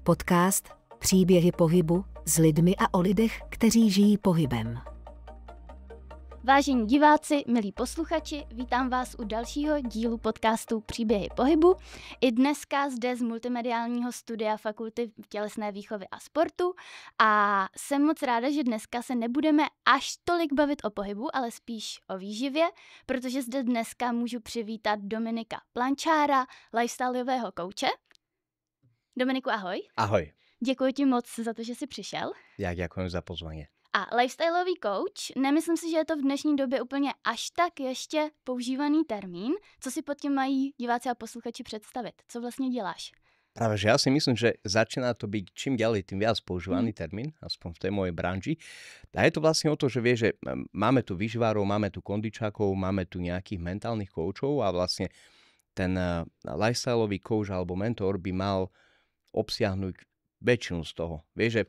Podcast Příběhy pohybu s lidmi a o lidech, kteří žijí pohybem. Vážení diváci, milí posluchači, vítám vás u dalšího dílu podcastu Příběhy pohybu. I dneska zde z multimediálního studia Fakulty tělesné výchovy a sportu a jsem moc ráda, že dneska se nebudeme až tolik bavit o pohybu, ale spíš o výživě, protože zde dneska můžu přivítat Dominika Plančára, lifestyleového kouče. Dominiku, ahoj. Ahoj. Děkuji ti moc za to, že jsi přišel. Ja ďakujem za pozvanie. A lifestyleový coach, nemyslím si, že je to v dnešní době úplně až tak ještě používaný termín. Co si pod tím mají diváci a posluchači představit? Co vlastně děláš? Práve, že ja si myslím, že začína to byť čím ďalej, tým viac používaný termín, aspoň v tej mojej branži. A je to vlastne o to, že vieš, že máme tu výživárov, máme tu kondičákov, máme tu nejakých mentálnych koučov a vlastne ten lifestyleový coach alebo mentor by mal obsiahnuť väčšinu z toho. Vieš, že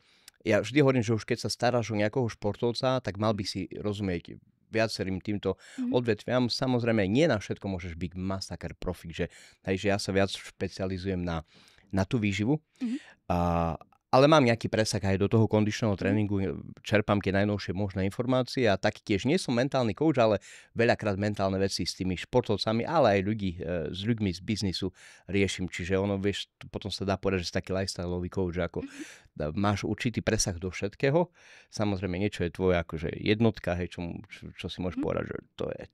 ja vždy hovorím, že už keď sa staráš o nejakého športovca, tak mal by si rozumieť viacerým týmto odvetviam. Samozrejme, nie na všetko môžeš byť masaker profik, že ja sa viac špecializujem na tú výživu. Ale mám nejaký presah aj do toho kondičného tréningu, čerpám tie najnovšie možné informácie a tak tiež nie som mentálny coach, ale veľakrát mentálne veci s tými športovcami, ale aj s ľuďmi z biznisu riešim. Čiže ono, vieš, potom sa dá povedať, že taký lifestyleový coach, ako máš určitý presah do všetkého. Samozrejme, niečo je tvoje akože jednotka, hej, čo si môžeš povedať, že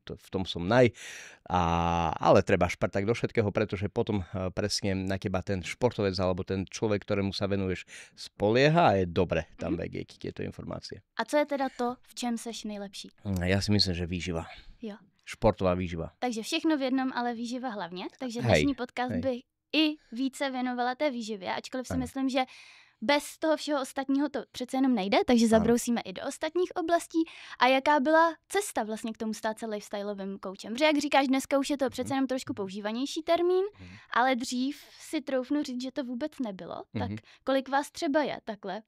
v tom som ale treba šprtať do všetkého, pretože potom presne na teba ten športovec alebo ten človek, ktorému sa venuješ, spolieha a je dobre tam vedieť tieto informácie. A co je teda to, v čem seš nejlepší? Ja si myslím, že výživa. Jo. Športová výživa. Takže všechno v jednom, ale výživa hlavně. Takže dnešní podcast by i více věnovala té výživě, ačkoliv si myslím, že bez toho všeho ostatního to přece jenom nejde, takže zabrousíme i do ostatních oblastí. A jaká byla cesta vlastně k tomu stát se lifestyleovým koučem? Protože jak říkáš, dneska už je to přece jenom trošku používanější termín, ale dřív si troufnu říct, že to vůbec nebylo. Tak kolik vás třeba je takhle?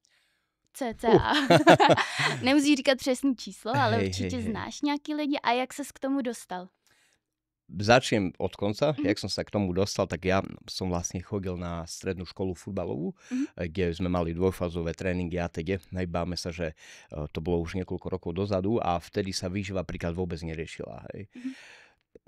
CCA. Nemusíš říkat přesný číslo, ale určitě znáš nějaký lidi. A jak ses k tomu dostal? Začnem od konca. Jak som sa k tomu dostal, tak ja som vlastne chodil na strednú školu futbalovú, kde sme mali dvojfázové tréningy ATG. Báme sa, že to bolo už niekoľko rokov dozadu a vtedy sa výživa príklad vôbec neriešila. Hej.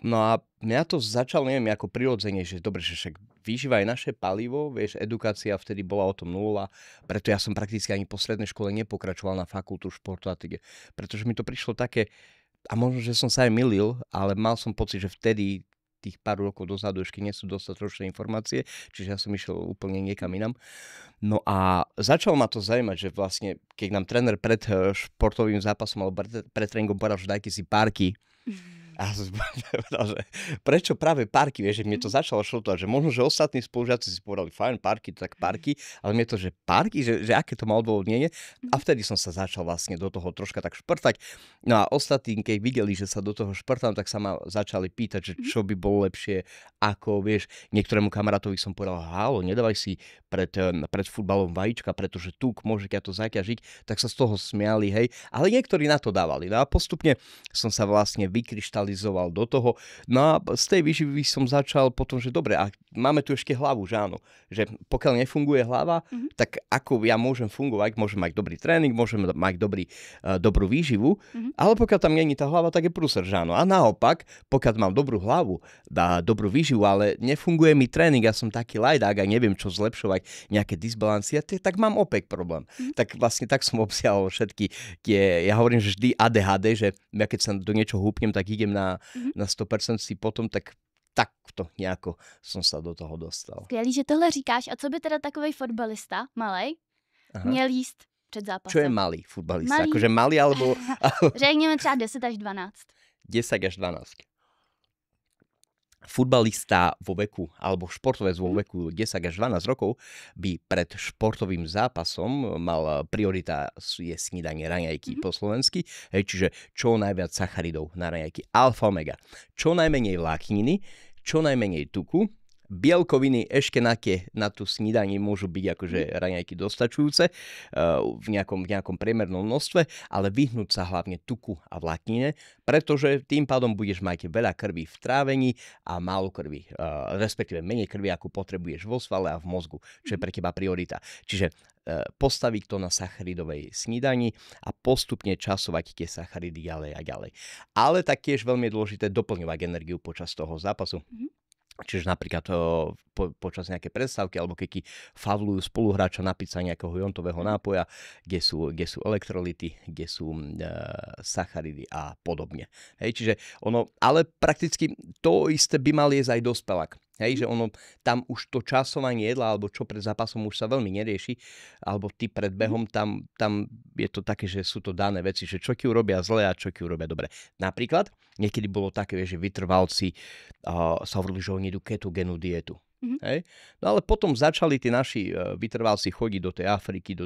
No a mňa to začalo, neviem, ako prirodzene, že dobre, že však výživa je naše palivo, vieš, edukácia vtedy bola o tom nulová, preto ja som prakticky ani po strednej škole nepokračoval na fakultu športu ATG, pretože mi to prišlo také. A možno, že som sa aj mýlil, ale mal som pocit, že vtedy tých pár rokov dozadu ešte nie sú dostatočné informácie, čiže ja som išiel úplne niekam inam. No a začalo ma to zaujímať, že vlastne, keď nám tréner pred športovým zápasom alebo pred tréningom povedal, že dajte si párky, a som povedal, že prečo práve párky, vieš, že mne to začalo šrotovať, že možno, že ostatní spolužiaci si povedali, fajn, párky, tak párky, ale mne to, že párky, že aké to má odôvodnenie. A vtedy som sa začal vlastne do toho troška tak šprtať. No a ostatní, keď videli, že sa do toho šprtám, tak sa ma začali pýtať, že čo by bolo lepšie, ako, vieš, niektorému kamarátovi som povedal, hálo, nedávaj si pred futbalom vajíčka, pretože tuk môže ťa to zaťažiť, tak sa z toho smiali, hej. Ale niektorí na to dávali. No a postupne som sa vlastne vykryštalizoval do toho. No a z tej výživy som začal potom, že dobre, a máme tu ešte hlavu, že áno. Že pokiaľ nefunguje hlava, tak ako ja môžem fungovať, môžem mať dobrý tréning, môžem mať dobrú výživu, ale pokiaľ tam není tá hlava, tak je prúser, že áno. A naopak, pokiaľ mám dobrú hlavu, dá dobrú výživu, ale nefunguje mi tréning, ja som taký lajdák a neviem, čo zlepšovať, nejaké disbalancie, tak mám opäť problém. Tak vlastne tak som obsiahol všetky tie, ja hovorím, že vždy ADHD, že ja keď sa do niečoho húpnem, tak idem na 100% si potom, tak takto nejako som sa do toho dostal. Skvělý, že tohle říkáš. A co by teda takovej fotbalista, malej, měl jíst před zápasem? Čo je malý futbalista? Akože malý alebo... Řekněme třeba 10 až 12. 10 až 12. Futbalista vo veku, alebo športovec vo veku 10 až 12 rokov by pred športovým zápasom mal priorita je snídanie raňajky po slovensky, čiže čo najviac sacharidov na raňajky, alfa omega, čo najmenej vlákniny, čo najmenej tuku bielkoviny ešte na tú snídaní môžu byť akože raňajky dostačujúce v nejakom priemernom množstve, ale vyhnúť sa hlavne tuku a vláknine, pretože tým pádom budeš mať veľa krvi v trávení a málo krvi, respektíve menej krvi, ako potrebuješ vo svale a v mozgu, čo je pre teba priorita. Čiže postaviť to na sacharidovej snídani a postupne časovať tie sacharidy ďalej a ďalej. Ale taktiež veľmi je dôležité doplňovať energiu počas toho zápasu. Čiže napríklad počas nejakej prestávky alebo keď ti favlujú spoluhráča napiť sa nejakého jontového nápoja, kde sú elektrolyty, kde sú sacharidy a podobne. Hej, čiže ale prakticky to isté by mal jesť aj dospelák. Hej, že tam už to časovanie jedla, alebo čo pred zápasom už sa veľmi nerieši, alebo ty pred behom, tam je to také, že sú to dané veci, že čo ti urobia zle a čo ti urobia dobre. Napríklad, niekedy bolo také, že vytrvalci sa hovorili, že oni idú ketogénnu dietu. Hej? No ale potom začali tí naši vytrvalci chodiť do tej Afriky,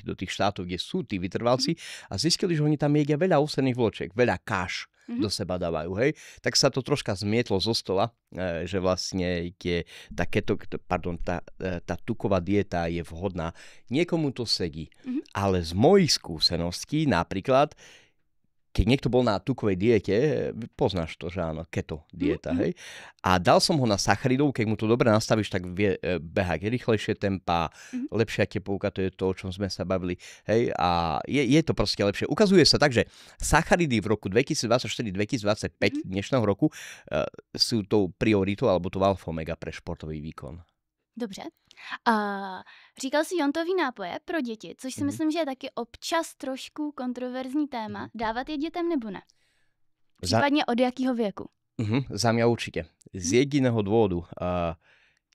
do tých štátov, kde sú tí vytrvalci a zistili, že oni tam jedia veľa ovsených vločiek, veľa káš do seba dávajú, hej. Tak sa to troška zmietlo zo stola, že vlastne tá tuková dieta je vhodná. Niekomu to sedí, ale z mojich skúseností napríklad, keď niekto bol na tukovej diete, poznáš to, že áno, keto dieta, hej. A dal som ho na sacharidov, keď mu to dobre nastavíš, tak vie behať rýchlejšie tempa, lepšia tepovka, to je to, o čom sme sa bavili, hej. A je to proste lepšie. Ukazuje sa tak, že sacharidy v roku 2024-2025 dnešného roku sú tou prioritou alebo tou alfa omega pre športový výkon. Dobře. Říkal jsi jontový nápoje pro děti, což si myslím, že je taky občas trošku kontroverzní téma. Dávat je dětem nebo ne? Případně od jakého věku? Za mňa určite. Z jediného dôvodu.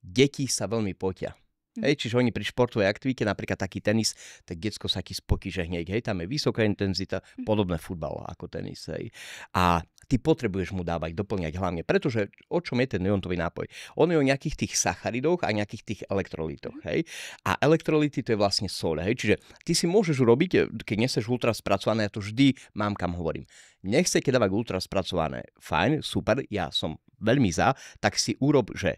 Deti sa veľmi potia. Hej, čiže oni pri športovej aktivite, napríklad taký tenis, tak decko sa ti spokýže hneď. Hej, tam je vysoká intenzita, podobné futbal ako tenis. Hej. A ty potrebuješ mu dávať, doplňať hlavne, pretože o čom je ten jontový nápoj? On je o nejakých tých sacharidoch a nejakých tých elektrolytoch. Hej. A elektrolyty to je vlastne soľ. Hej. Čiže ty si môžeš urobiť, keď neseš ultra spracované, ja to vždy mám kam hovorím. Nechcete dávať ultra spracované, fajn, super, ja som veľmi za, tak si urob, že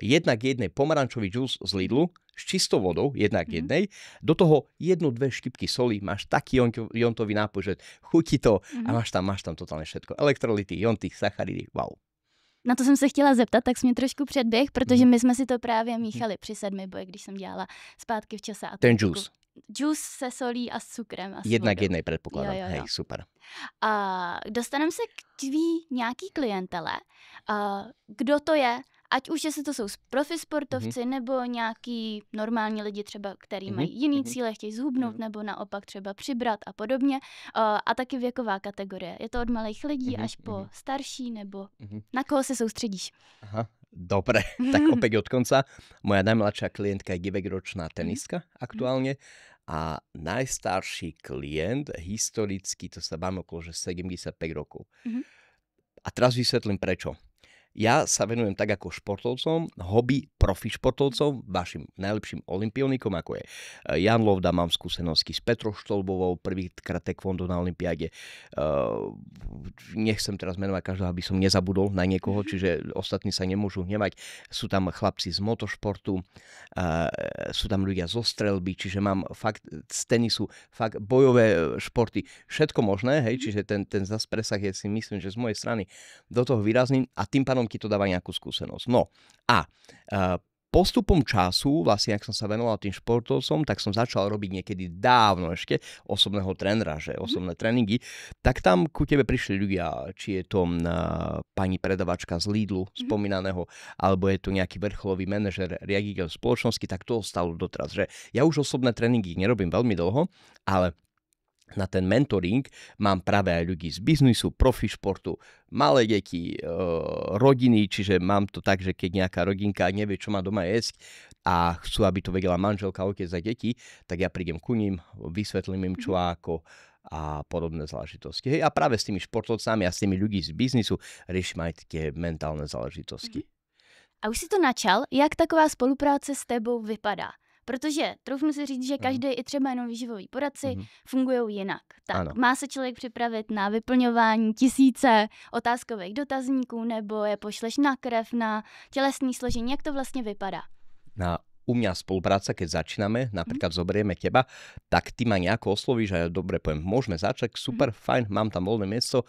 jednak jednej pomarančový džús z Lidlu s čistou vodou, jednak jednej, do toho 1-2 štípky soli, máš taký jontový nápoj, že chutí to a máš tam totálne všetko. Elektrolyty, jonty, sacharidy, wow. Na to jsem se chtěla zeptat, tak jsi mě trošku předběh, protože my jsme si to právě míchali při 7 boji, když jsem dělala zpátky v čase. A ten džús. Džús se solí a s cukrem. A s jednak vodou. jednej predpokladám. Jo. Hej, super. A dostaneme se k tvý nějaký klientele. Kdo to je? Ať už jestli to jsou profi sportovci nebo nějaký normální lidi třeba, který mají jiný cíle, chtějí zhubnout nebo naopak třeba přibrat a podobně. A taky věková kategorie. Je to od malých lidí až po starší nebo na koho se soustředíš? Aha, dobre. Tak opäť od konca. Moja najmladšia klientka je 9-ročná tenistka aktuálne a najstarší klient historicky, to sa bavíme okolo 75 rokov. A teraz vysvetlím prečo. Ja sa venujem tak ako športovcom, hobby profi športovcom, vašim najlepším olympionikom, ako je Jan Lovda, mám skúsenosti s Petrou Štolbovou, prvýkrát taekwondo na olympiáde. Nechcem teraz menovať každého, aby som nezabudol na niekoho, čiže ostatní sa nemôžu hnevať. Sú tam chlapci z motošportu, sú tam ľudia zo streľby, čiže mám fakt z tenisu, fakt bojové športy, všetko možné, hej, čiže ten zas presah je, si myslím, že z mojej strany do toho výrazný a tým pádom ti to dáva nejakú skúsenosť. No a postupom času, vlastne ak som sa venoval tým športovcom, tak som začal robiť niekedy dávno ešte osobného trénera, že osobné tréningy, tak tam ku tebe prišli ľudia, či je to pani predavačka z Lidlu spomínaného, alebo je to nejaký vrcholový manažer, riaditeľ spoločnosti, tak to ostalo doteraz, že ja už osobné tréningy nerobím veľmi dlho, ale na ten mentoring mám práve aj ľudí z biznisu, profi športu, malé deti, rodiny, čiže mám to tak, že keď nejaká rodinka nevie, čo má doma jesť a chcú, aby to vedela manželka, otec a deti, tak ja prídem ku ním, vysvetlím im čo ako a podobné záležitosti. Hej, a práve s tými športovcami a s tými ľudí z biznisu riešim aj tie mentálne záležitosti. A už si to načal, jak taková spolupráce s tebou vypadá? Protože troufnu si říct, že každý i třeba jenom výživový poradci fungují jinak. Tak má se člověk připravit na vyplňování 1000 otázkových dotazníků, nebo je pošleš na krev, na tělesné složení, jak to vlastně vypadá? U mňa spolupráca, keď začíname, napríklad zoberieme teba, tak ty ma nejako oslovíš a ja dobre poviem, môžeme začať, super, fajn, mám tam voľné miesto.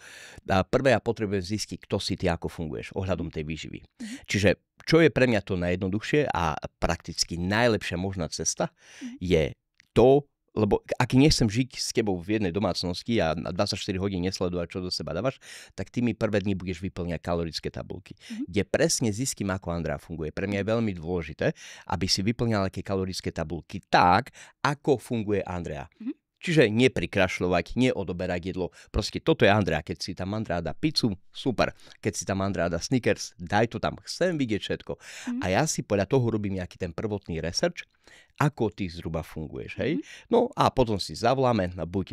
A prvé ja potrebujem zistiť, kto si ty, ako funguješ ohľadom tej výživy. Čiže čo je pre mňa to najjednoduchšie a prakticky najlepšia možná cesta je to, lebo ak nechcem žiť s tebou v jednej domácnosti a 24 hodín nesledovať, čo do seba dávaš, tak ty mi prvé dni budeš vyplňať kalorické tabulky, kde presne zistím, ako Andrea funguje. Pre mňa je veľmi dôležité, aby si vyplňala tie kalorické tabulky tak, ako funguje Andrea. Čiže neprikrašľovať, neodoberať jedlo. Proste toto je Andrea. Keď si tam Andrea dá pizzu, super. Keď si tam Andrea dá Snickers, daj to tam. Chcem vidieť všetko. A ja si podľa toho robím nejaký ten prvotný research, ako ty zhruba funguješ. Hej? No a potom si zavoláme, buď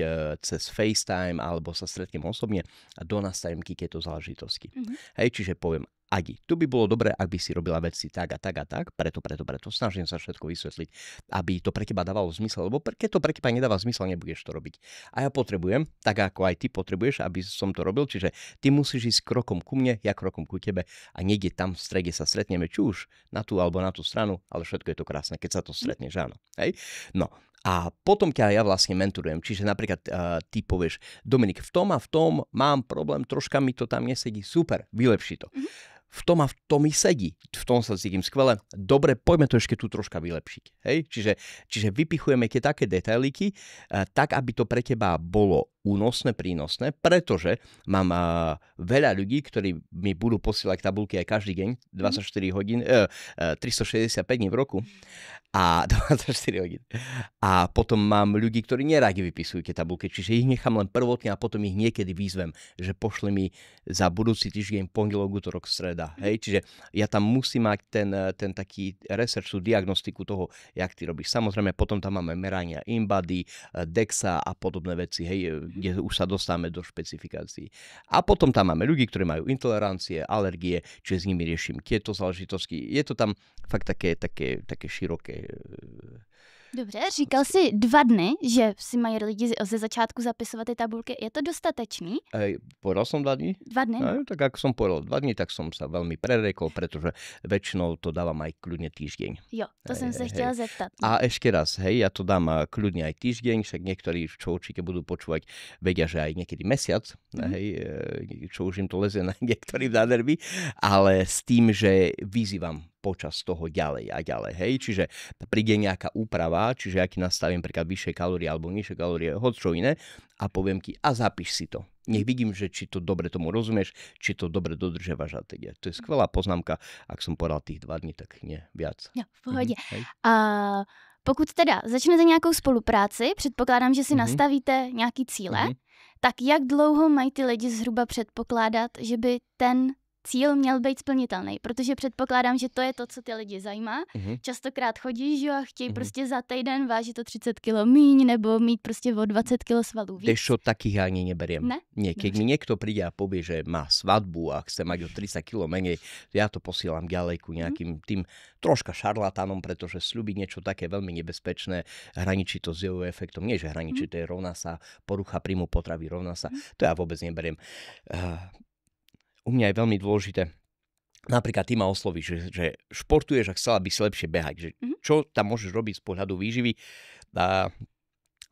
cez FaceTime, alebo sa stretnem osobne a donastavím tieto záležitosti. Hej, čiže poviem, Adi, tu by bolo dobré, ak by si robila veci tak a tak a tak, preto. Snažím sa všetko vysvetliť, aby to pre teba dávalo zmysel, lebo keď to pre teba nedáva zmysel, nebudeš to robiť. A ja potrebujem, tak ako aj ty potrebuješ, aby som to robil, čiže ty musíš ísť krokom ku mne, ja krokom ku tebe a niekde tam v strede sa stretneme, či už na tú alebo na tú stranu, ale všetko je to krásne, keď sa to stretneš, áno. Hej? No. A potom ťa ja vlastne mentorujem. Čiže napríklad ty povieš, Dominik, v tom a v tom mám problém, troška mi to tam nesedí, super, vylepši to. V tom a v tom mi sedí. V tom sa cítim skvele. Dobre, poďme to ešte tu troška vylepšiť. Hej? Čiže vypichujeme tie také detailíky, tak, aby to pre teba bolo únosné, prínosné, pretože mám veľa ľudí, ktorí mi budú posielať tabulky aj každý deň, 24 hodín, 365 dní v roku a 24 hodín. A potom mám ľudí, ktorí neradi vypisujú tie tabulky, čiže ich nechám len prvotne a potom ich niekedy výzvem, že pošli mi za budúci týždeň pondelok, utorok, streda. Hej? Čiže ja tam musím mať ten taký research, tú diagnostiku toho, jak ty robíš. Samozrejme, potom tam máme merania InBody, DEXA a podobné veci, hej, kde už sa dostávame do špecifikácií. A potom tam máme ľudí, ktorí majú intolerancie, alergie, čiže s nimi riešim tieto záležitosti. Je to tam fakt také široké. Dobře, říkal jsi 2 dny, že si mají lidi ze začátku zapisovat ty tabulky. Je to dostatečný? Povedal som 2 dní? 2 dny. Tak ako som povedal 2 dní, tak som sa veľmi prerekol, pretože väčšinou to dávam aj kľudne týždeň. Jo, to som sa chtěla zeptat. A ešte raz, hej, ja to dám kľudne aj týždeň, však niektorí, čo určite budú počúvať, vedia, že aj niekedy mesiac, hej, čo už im to lezie na niektorým na nervy, ale s tým, že vyzývam počas toho ďalej a ďalej, hej, čiže príde nejaká úprava, čiže aký nastavím napríklad vyššie kalórie alebo nižšie kalórie, hoď čo iné a poviem ti a zapíš si to. Nech vidím, že či to dobre tomu rozumieš, či to dobre dodržiavaš a teda. To je skvelá poznámka, ak som povedal tých 2 dní, tak nie viac. Jo, v pohodě. A pokud teda začnete nějakou spolupráci, předpokládám, že si nastavíte nějaký cíle, tak jak dlouho mají ty lidi zhruba předpokládat, že by ten cíl měl být splnitelný, protože předpokládám, že to je to, co ty lidi zajímá. Častokrát chodíš, jo, a chtějí prostě za týden vážit to 30 kg míň, nebo mít prostě o 20 kg svalů víc. Vieš čo, takých ani neberiem. Ne? Nie, keď mi niekto príde a povie, že má svadbu a chce mať o 30 kg menej, ja to posielam ďalej ku nejakým tým troška šarlatánom, pretože sľubiť niečo také veľmi nebezpečné, hraničí to s jeho efektom. Nie, že hraničí, to je rovná sa porucha príjmu potravy, rovná sa. To ja vôbec neberiem. U mňa je veľmi dôležité, napríklad ty ma oslovíš, že športuješ a chcela by si lepšie behať. Že čo tam môžeš robiť z pohľadu výživy,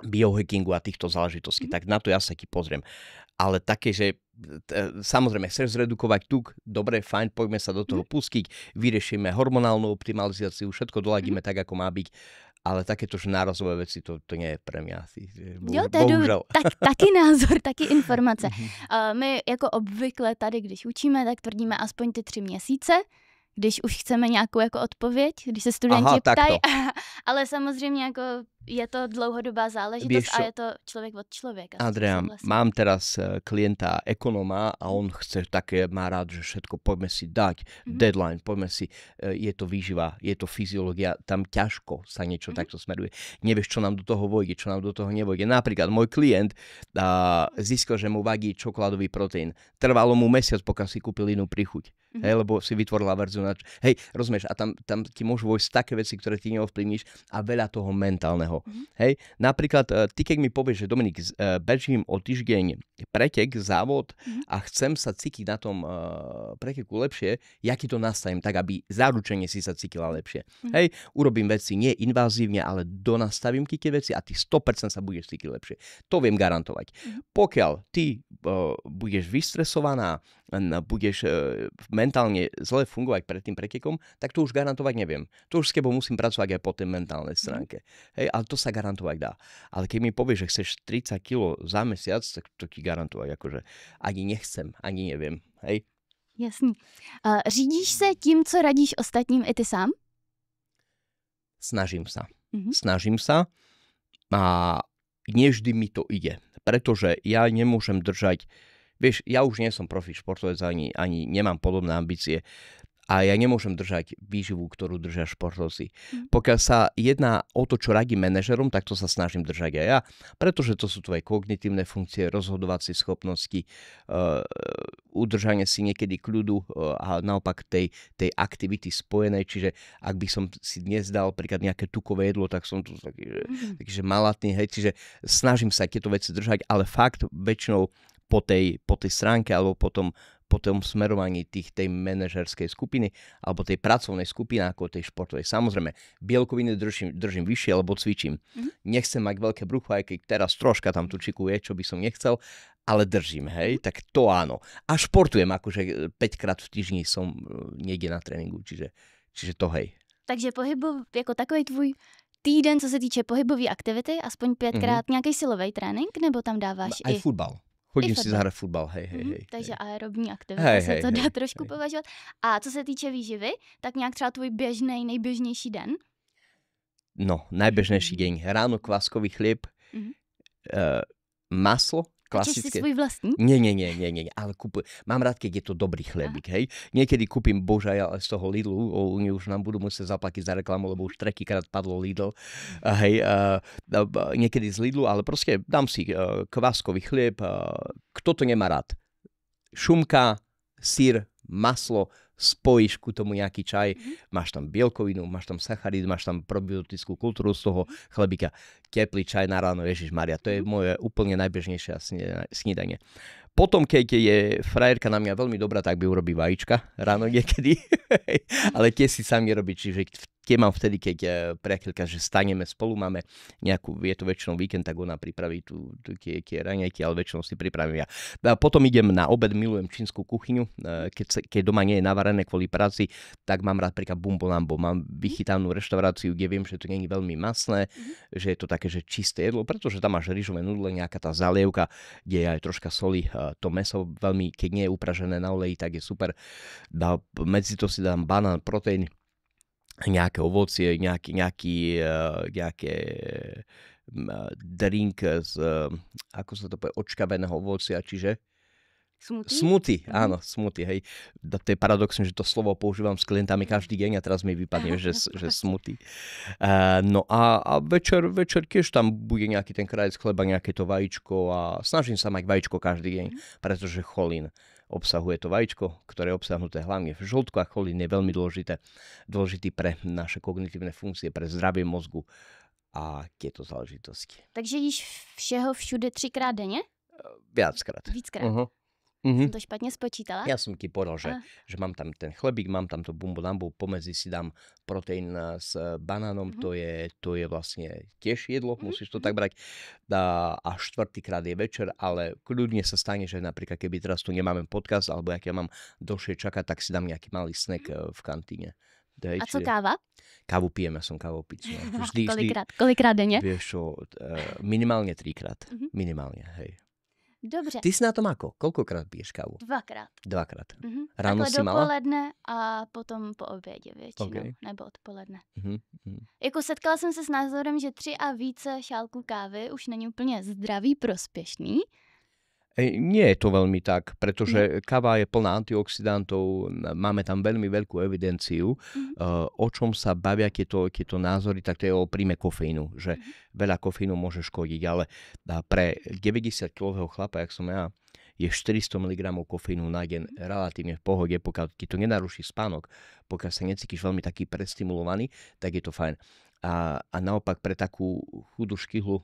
biohackingu a týchto záležitostí, tak na to ja sa ti pozriem. Ale také, že samozrejme chceš zredukovať tuk, dobre, fajn, poďme sa do toho pustiť, vyriešime hormonálnu optimalizáciu, všetko doladíme tak, ako má byť. Ale takéto nárazové veci, to nie je pre mňa asi. Jo, to je taky názor, taky informace. My jako obvykle tady, když učíme, tak tvrdíme aspoň ty 3 měsíce, když už chceme nějakou jako odpověď, když se studenti ptají. Ale samozřejmě jako je to dlouhodobá záležitost a je to člověk od člověka. Andrea, mám teraz klienta ekonoma a on chce také, má rád, že všetko poďme si dať, deadline, poďme si, je to výživa, je to fyziológia, tam ťažko sa niečo takto smeruje. Nevieš, čo nám do toho vojde, čo nám do toho nevojde. Napríklad môj klient zistil, že mu vadí čokoládový proteín. Trvalo mu mesiac, pokiaľ si kúpil inú príchuť. Hej, lebo si vytvorila verziu na... Hej, rozumieš, a tam ti môžu vojsť také veci, ktoré ty neovplyvníš a veľa toho mentálneho. Hej, napríklad ty, keď mi povieš, že Dominik, bežím o týždeň pretek, závod a chcem sa cítiť na tom preteku lepšie, ja ti to nastavím tak, aby zaručene si sa cítila lepšie. Hej, urobím veci nie invazívne, ale donastavím ti tie veci a ty 100% sa budeš cítiť lepšie. To viem garantovať. Pokiaľ ty budeš vystresovaná, budeš mentálne zle fungovať pred tým pretekom, tak to už garantovať neviem. To už s tebou musím pracovať aj po tej mentálnej stránke. Hej, ale to sa garantovať dá. Ale keď mi povieš, že chceš 30 kg za mesiac, tak to ti garantovať akože ani nechcem, ani neviem. Hej? Jasný. Řídíš se tím, co radíš ostatním i ty sám? Snažím sa. Snažím sa a nevždy mi to ide. Pretože ja nemôžem držať. Vieš, ja už nie som profi športovec, ani nemám podobné ambície a ja nemôžem držať výživu, ktorú držia športovci. Pokiaľ sa jedná o to, čo radím manažerom, tak to sa snažím držať aj ja, pretože to sú tvoje kognitívne funkcie, rozhodovacie schopnosti, udržanie si niekedy kľudu a naopak tej aktivity spojenej, čiže ak by som si dnes dal príklad nejaké tukové jedlo, tak som tu taký, že malatný, hej, čiže snažím sa tieto veci držať, ale fakt väčšinou po tej stránke alebo po tom smerovaní tej manažerskej skupiny alebo tej pracovnej skupiny ako tej športovej. Samozrejme, bielkoviny držím vyššie, lebo cvičím. Nechcem mať veľké brucho, aj keď teraz troška tam tučiku je, čo by som nechcel, ale držím, hej, tak to áno. A športujem, akože 5-krát v týždni som niekde na tréninku, čiže to hej. Takže pohybu jako takový tvůj týden, co se týče pohybové aktivity, aspoň 5krát nějaký silový trénink, nebo tam dáváš aj futbal. Chodím si zahrať futbal, hej. Takže aerobní aktivita se to dá trošku považovat. A co se týče výživy, tak nějak třeba tvůj nejběžnější den? No, najbežnejší deň. Ráno kváskový chlieb, maslo, klasické. Chceš si svůj vlastní? Nie, ale mám rád, keď je to dobrý chlebík, hej. Niekedy kúpim božaj, ale z toho Lidlu, oni už nám budú musieť zaplatiť za reklamu, lebo už tretíkrát padlo Lidl, hej. Niekedy z Lidlu, ale proste dám si kváskový chlieb, kto to nemá rád. Šunka, syr, maslo, spojíš ku tomu nejaký čaj, máš tam bielkovinu, máš tam sacharid, máš tam probiotickú kultúru z toho chlebíka, teplý čaj na ráno, Ježišmaria, to je moje úplne najbežnejšie snídanie. Potom, keď je frajerka na mňa veľmi dobrá, tak by urobí vajíčka ráno niekedy, ale tie si sami robí, čiže tie mám vtedy, keď priateľka, že staneme spolu, máme nejakú, je to väčšinou víkend, tak ona pripraví tie raňajky, ale väčšinou si pripravím ja. A potom idem na obed, milujem čínsku kuchyňu, keď doma nie je navarené kvôli práci, tak mám rád príklad Bumbo Lambo, mám vychytanú reštauráciu, kde viem, že to nie je veľmi masné, že je to také, že čisté jedlo, pretože tam máš rýžové nudle, nejaká tá zalievka, kde je aj troška soli, to mäso veľmi, keď nie je upražené na oleji, tak je super. Medzi to si dám banán, proteín, nejaké ovocie, nejaké drink z, ako sa to povie, očkaveného ovocia, čiže smoothie, áno, smoothie, hej. To je paradoxné, že to slovo používam s klientami každý deň a teraz mi vypadne, že smoothie. No a večer tiež tam bude nejaký ten krajec chleba, nejaké to vajíčko a snažím sa mať vajíčko každý deň, pretože cholín obsahuje to vajíčko, ktoré je obsahnuté hlavne v žltku a cholín je veľmi dôležitý pre naše kognitívne funkcie, pre zdravie mozgu a tieto záležitosti. Takže jíš všeho všude 3krát denně? Viackrát. Jsem to špatně spočítala? Ja som ti povedal, že mám tam ten chlebík, mám tam to Bumbo Lambo, pomedzi si dám proteín s banánom, to je vlastne tiež jedlo, musíš to tak brať. A 4-krát je večer, ale kľudne sa stane, že napríklad keby teraz tu nemáme podcast, alebo ak ja mám dlhšie čakať, tak si dám nejaký malý snack v kantíne. A co káva? Kávu pijem, ja som kávopíc. Kolikrát denně? Vieš čo, minimálne 3-krát. Minimálne, hej. Dobře. Ty si na tom ako? Koľkokrát piješ kávu? Dvakrát. Ráno si mala? Dopoledne a potom po obědě většinou, nebo odpoledne. Jako setkala jsem se s názorem, že 3 a více šálků kávy už není úplně zdravý, prospěšný. Nie je to veľmi tak, pretože káva je plná antioxidantov, máme tam veľmi veľkú evidenciu, o čom sa bavia tieto názory, tak to je o príjme kofeínu, že veľa kofeínu môže škodiť, ale pre 90-kilového chlapa, jak som ja, je 400 mg kofeínu na deň relatívne v pohode, pokiaľ ti to nenaruší spánok, pokiaľ sa necítiš veľmi taký prestimulovaný, tak je to fajn. A naopak pre takú chudú škyhlu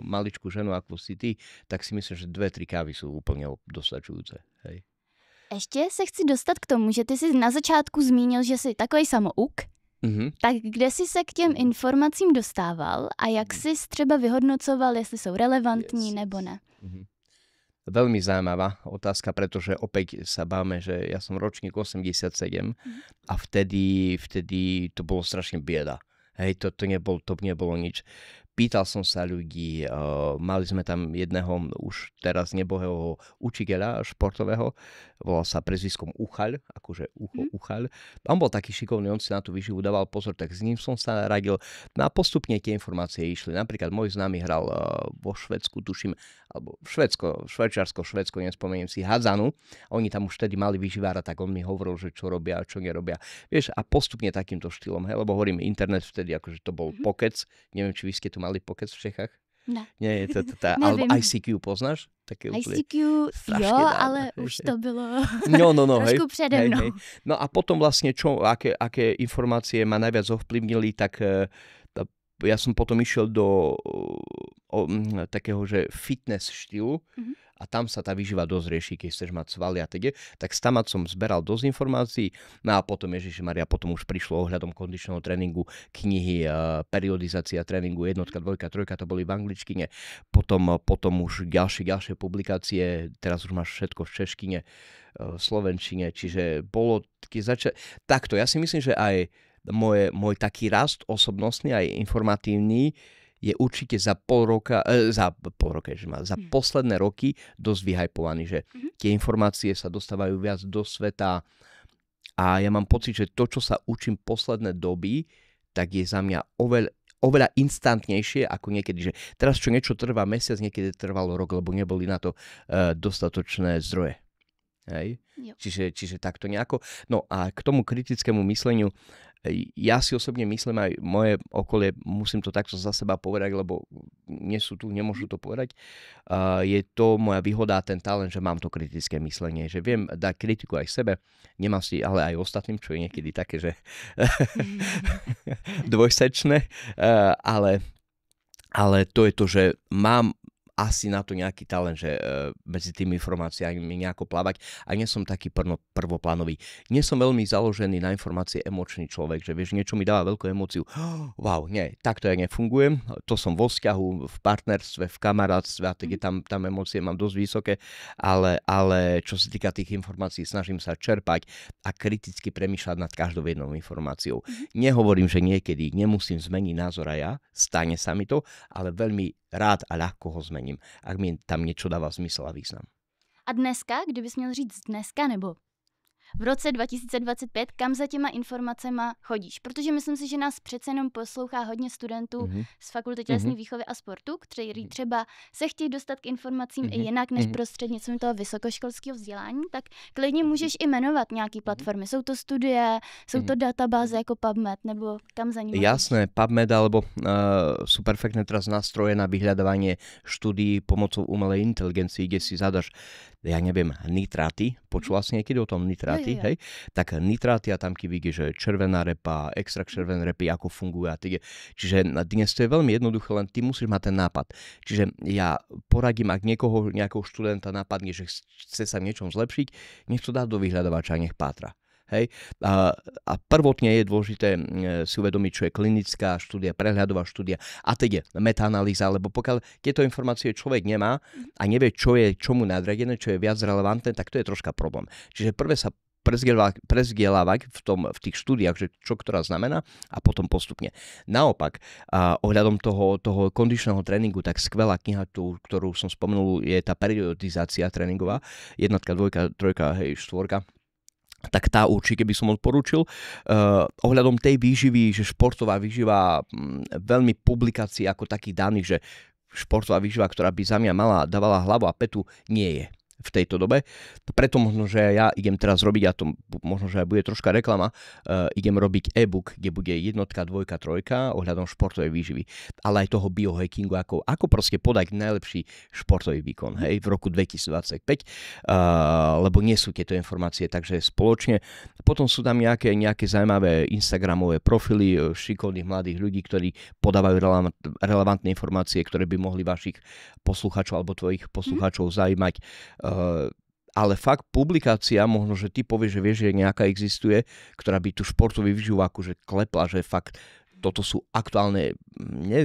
maličkú ženu, ako si ty, tak si myslím, že 2-3 kávy sú úplne dostačujúce. Hej. Ještě se chci dostat k tomu, že ty jsi na začátku zmínil, že jsi takový samouk. Tak kde jsi se k těm informacím dostával a jak jsi třeba vyhodnocoval, jestli jsou relevantní nebo ne? Veľmi zaujímavá otázka, pretože opäť sa báme, že ja som ročník 87 a vtedy to bolo strašne bieda. Hej, to nebolo nič. Pýtal som sa ľudí, mali sme tam jedného už teraz nebohého učiteľa športového, volal sa prezviskom Uchaľ, akože Uchaľ. On bol taký šikovný, on si na tú výživu dával pozor, tak s ním som sa radil. No a postupne tie informácie išli. Napríklad môj známy hral vo Švédsku, tuším, alebo Švajčiarsko, nespomeniem si, hádzanu. Oni tam už vtedy mali výživára, tak on mi hovoril, že čo robia a čo nerobia. Vieš, a postupne takýmto štýlom, hej, lebo hovorím, internet vtedy, akože to bol pokec. Neviem, či vy ste tu mali pokec v Čechách? Ne. Nie, je to alebo ICQ poznáš? Také ICQ, jo, ale už to bylo trošku přede mnou. No a potom vlastne, aké informácie ma najviac ovplyvnili, tak ja som potom išiel do takého, že fitness štýlu a tam sa tá výživa dosť rieši, keď chceš mať svaly a teda. Tak tam som zberal dosť informácií, no a potom Ježišmaria, potom už prišlo ohľadom kondičného tréningu knihy, periodizácia tréningu, 1, 2, 3, to boli v angličtine, potom už ďalšie publikácie, teraz už máš všetko v češtine, slovenčine, čiže bolo takto. Ja si myslím, že aj môj taký rast osobnostný aj informatívny je určite za posledné roky dosť vyhypovaný, že tie informácie sa dostávajú viac do sveta a ja mám pocit, že to, čo sa učím posledné doby, tak je za mňa oveľa instantnejšie ako niekedy, že teraz čo niečo trvá mesiac, niekedy trvalo rok, lebo neboli na to dostatočné zdroje. Hej? Čiže takto nejako. No a k tomu kritickému mysleniu, ja si osobne myslím, aj moje okolie, musím to takto za seba povedať, lebo nie sú tu, nemôžu to povedať, je to moja výhoda a ten talent, že mám to kritické myslenie, že viem dať kritiku aj sebe, nemám si, ale aj ostatným, čo je niekedy také, že dvojsečné, ale to je to, že mám asi na to nejaký talent, že medzi tými informáciami nejako plávať a nie som taký prvoplánový. Nie som veľmi založený na informácie emočný človek, že vieš, niečo mi dáva veľkú emóciu. Wow, nie, takto ja nefungujem. To som vo vzťahu, v partnerstve, v kamarátstve a tak tam emócie mám dosť vysoké, ale čo sa týka tých informácií, snažím sa čerpať a kriticky premýšľať nad každou jednou informáciou. Nehovorím, že niekedy nemusím zmeniť názor aj ja, stane sa mi to, ale veľmi rád a ľahko ho zmením, ak mi tam niečo dáva zmysel a význam. A dneska, kdybys měl říct dneska nebo v roce 2025, kam za těma informacema chodíš? Protože myslím si, že nás přece jenom poslouchá hodně studentů z Fakulty tělesné výchovy a sportu, kteří třeba se chtějí dostat k informacím i jinak než prostřednictvím toho vysokoškolského vzdělání, tak klidně můžeš i jmenovat nějaký platformy. Jsou to studie, jsou to databáze jako PubMed, nebo kam za nimi? Jasné, PubMed alebo sú perfektné teraz nástroje na vyhľadávanie štúdií pomocou umelej inteligencii, kde si zadaš, ja neviem, nitráty, počula si niekedy o tom nitráty, hej? Tak nitráty a tam ti vidí, že červená repa, extrakt červenej repy, ako funguje a teda. Čiže dnes to je veľmi jednoduché, len ty musíš mať ten nápad. Čiže ja poradím, ak nejakého študenta napadne, že chce sa v niečom zlepšiť, nech to dá do vyhľadávača a nech pátra. Hej. A prvotne je dôležité si uvedomiť, čo je klinická štúdia, prehľadová štúdia a teda metaanalýza, lebo pokiaľ tieto informácie človek nemá a nevie, čo je čomu nadradené, čo je viac relevantné, tak to je troška problém. Čiže prvé prezdielávať v tých štúdiách, že čo ktorá znamená a potom postupne. Naopak, ohľadom toho kondičného tréningu, tak skvelá kniha, ktorú som spomenul, je tá periodizácia tréningová, 1, 2, 3, 4. Tak tá určite by som odporúčil. Ohľadom tej výživy, že športová výživa, veľmi publikácií ako takých daných, že športová výživa, ktorá by za mňa dávala hlavu a petu, nie je v tejto dobe. Preto možno, že ja idem teraz robiť, a to možno, že aj bude troška reklama, idem robiť e-book, kde bude 1, 2, 3 ohľadom športovej výživy, ale aj toho biohackingu, ako proste podať najlepší športový výkon, hej, v roku 2025, lebo nie sú tieto informácie, takže spoločne. Potom sú tam nejaké zaujímavé instagramové profily šikovných mladých ľudí, ktorí podávajú relevantné informácie, ktoré by mohli vašich poslucháčov alebo tvojich poslucháčov zaujímať. Ale fakt publikácia, možno, že ty povieš, že vieš, že nejaká existuje, ktorá by tú športovú výživu akože klepla, že fakt toto sú aktuálne,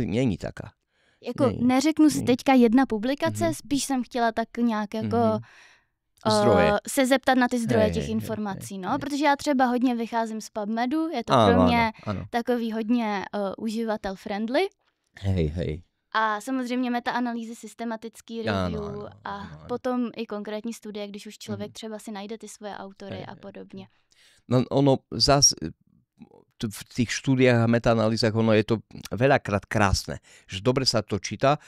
není taká. Jako neřeknu si teďka jedna publikace, spíš jsem chtěla tak nějak jako se zeptat na ty zdroje těch informací, protože já třeba hodně vycházím z PubMedu, je to pro mě takový hodně uživatel friendly. Hej. A samozřejmě metaanalýzy, systematický review a potom i konkrétní studie, když už člověk třeba si najde ty svoje autory a podobně. No ono zase v tých štúdiách a metaanalýzach ono je to veľakrát krásne, že dobre sa to číta,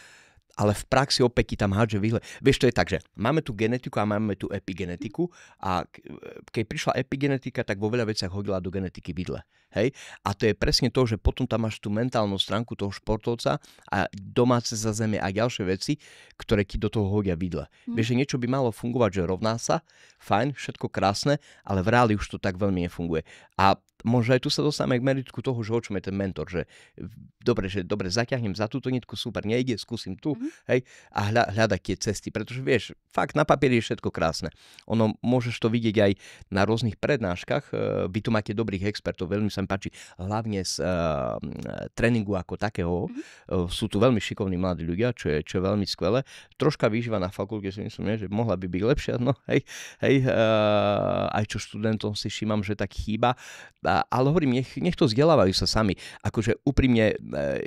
ale v praxi opäť tam hádže výhľad. Vieš, to je tak, že máme tu genetiku a máme tu epigenetiku a keď prišla epigenetika, tak vo veľa veciach hodila do genetiky vidle. Hej? A to je presne to, že potom tam máš tú mentálnu stránku toho športovca a domáce zázemie a ďalšie veci, ktoré ti do toho hodia vidle. Vieš, že niečo by malo fungovať, že rovná sa, fajn, všetko krásne, ale v reáli už to tak veľmi nefunguje. A možno aj tu sa dostávame k meritku toho, že o čom je ten mentor, že dobre, zaťahnem za túto nitku, super, nejde, skúsim tu, hej, a hľadať tie cesty, pretože vieš, fakt na papieri je všetko krásne. Ono, môžeš to vidieť aj na rôznych prednáškach, vy tu máte dobrých expertov, veľmi sa mi páči, hlavne z tréningu ako takého, sú tu veľmi šikovní mladí ľudia, čo je veľmi skvelé. Troška výživa na fakulte si myslím, že mohla by byť lepšia, no hej, aj čo študentom si všímam, že tak chýba. Ale hovorím, nech to vzdelávajú sa sami. Akože úprimne,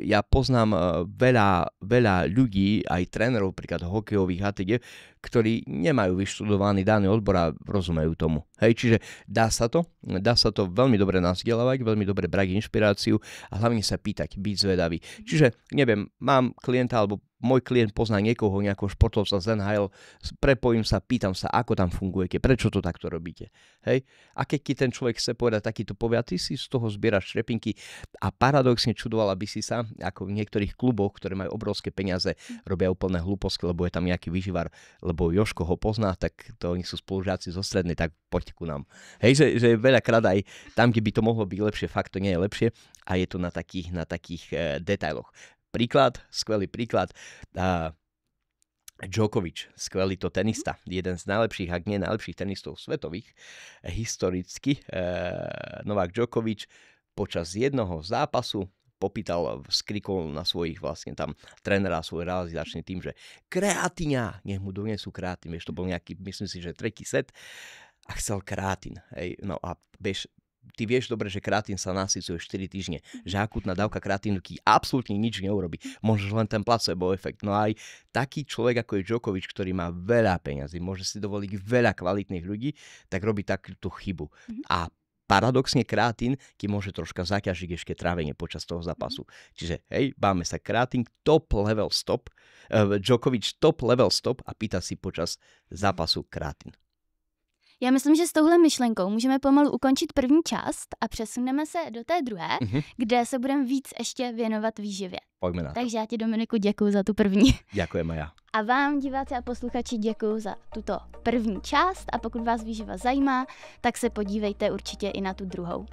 ja poznám veľa ľudí, aj trénerov, príklad hokejových a teda, ktorí nemajú vyštudovaný daný odbor a rozumejú tomu. Hej, čiže dá sa to veľmi dobre nazdelávať, veľmi dobre brať inšpiráciu a hlavne sa pýtať, byť zvedavý. Čiže, neviem, mám klienta alebo môj klient pozná niekoho, nejakého športovca z NHL, prepojím sa, pýtam sa, ako tam fungujete, prečo to takto robíte. Hej? A keď ti ten človek chce povedať takýto povie, a ty si z toho zbieraš šrepinky a paradoxne čudovala by si sa, ako v niektorých kluboch, ktoré majú obrovské peniaze, robia úplné hlúposti, lebo je tam nejaký výživar, lebo Joško ho pozná, tak to oni sú spolužiaci zo strednej, tak poďte ku nám. Hej, že veľakrát aj tam, kde by to mohlo byť lepšie, fakt to nie je lepšie a je to na takých detailoch. Skvelý príklad. Djokovic, skvelý to tenista, jeden z najlepších, ak nie najlepších tenistov svetových, historicky. Novák Djokovic počas jednoho zápasu skrikol na svojich vlastne tam trénera svoj realizačný tým, že kreatíňa, nech mu donesú kreatín, vieš, to bol nejaký, myslím si, že tretí set a chcel kreatín. Hej, no a ty vieš dobre, že kreatín sa nasycuje 4 týždne, že akútna dávka kreatínu ti absolútne nič neurobí. Môžeš len ten placebo efekt. No aj taký človek ako je Djokovic, ktorý má veľa peňazí, môže si dovoliť veľa kvalitných ľudí, tak robí takúto chybu. A paradoxne kreatín ti môže troška zaťažiť ešte trávenie počas toho zápasu. Čiže hej, báme sa kreatín, top level stop, Djokovic top level stop a pýta si počas zápasu kreatín. Já myslím, že s touhle myšlenkou můžeme pomalu ukončit první část a přesuneme se do té druhé, kde se budeme víc ještě věnovat výživě. Pojďme na to. Takže já ti, Dominiku, děkuju za tu první. Ďakujem aj ja. A vám, diváci a posluchači, děkuju za tuto první část a pokud vás výživa zajímá, tak se podívejte určitě i na tu druhou.